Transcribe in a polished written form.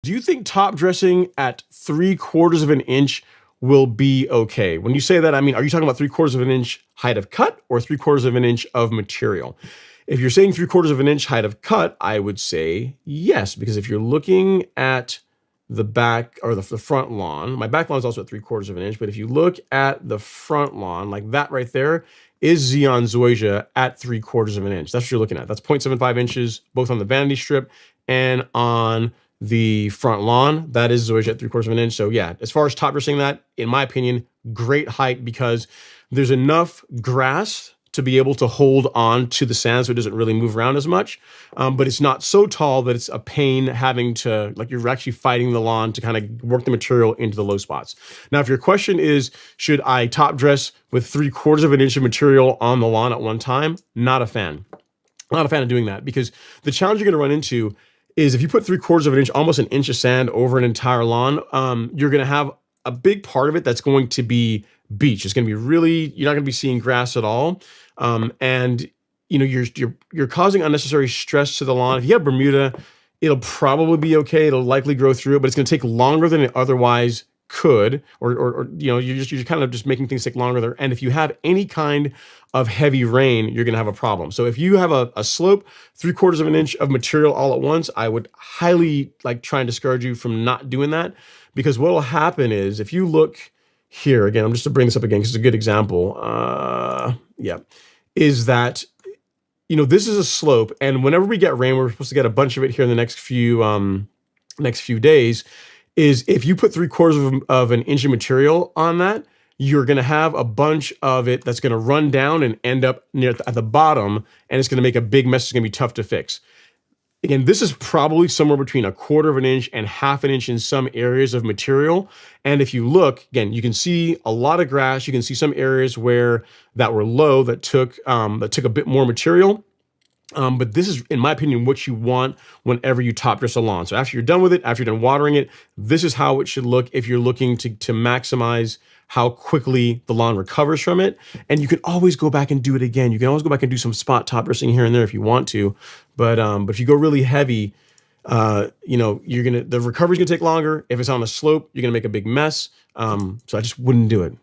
Do you think top dressing at 3/4 of an inch will be okay? When you say that, I mean, are you talking about 3/4 of an inch height of cut or 3/4 of an inch of material? If you're saying 3/4 of an inch height of cut, I would say yes, because if you're looking at the back or the front lawn, my back lawn is also at 3/4 of an inch, but if you look at the front lawn, like that right there is Zeon zoysia at 3/4 of an inch. That's what you're looking at. That's 0.75 inches, both on the vanity strip and on the front lawn. That is zoysia at 3/4 of an inch. So yeah, as far as top dressing that, in my opinion, great height because there's enough grass to be able to hold on to the sand so it doesn't really move around as much. But it's not so tall that it's a pain having to, like you're actually fighting the lawn to kind of work the material into the low spots. Now, if your question is, should I top dress with 3/4 of an inch of material on the lawn at one time? Not a fan. Not a fan of doing that because the challenge you're going to run into is if you put 3/4 of an inch, almost an inch of sand over an entire lawn, you're going to have a big part of it that's going to be beach. It's going to be really, you're not going to be seeing grass at all. And you know, you're causing unnecessary stress to the lawn. If you have Bermuda, it'll probably be okay. It'll likely grow through it, but it's going to take longer than it otherwise could, or you know, you're kind of just making things take longer there. And if you have any kind of heavy rain, you're going to have a problem. So if you have a slope, 3/4 of an inch of material all at once, I would highly like try and discourage you from not doing that, because what will happen is if you look here again, I'm just to bring this up again because it's a good example. Yeah, is that, you know, this is a slope, and whenever we get rain, we're supposed to get a bunch of it here in the next few days. Is if you put 3/4 of an inch of material on that, you're going to have a bunch of it that's going to run down and end up near at the bottom, and it's going to make a big mess. It's going to be tough to fix. Again, this is probably somewhere between 1/4 of an inch and 1/2 an inch in some areas of material. And if you look, again, you can see a lot of grass. You can see some areas where that were low that took a bit more material. But this is, in my opinion, what you want whenever you top dress a lawn. So after you're done with it, after you're done watering it, this is how it should look if you're looking to maximize how quickly the lawn recovers from it. And you can always go back and do it again. You can always go back and do some spot top dressing here and there if you want to. But if you go really heavy, you know, the recovery's gonna take longer. If it's on a slope, you're gonna make a big mess. So I just wouldn't do it.